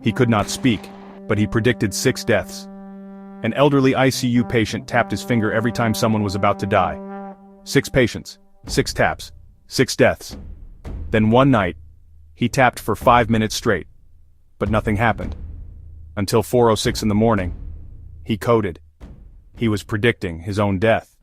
He could not speak, but he predicted 6 deaths. An elderly ICU patient tapped his finger every time someone was about to die. 6 patients, 6 taps, 6 deaths. Then one night, he tapped for 5 minutes straight. But nothing happened. Until 4:06 in the morning, he coded. He was predicting his own death.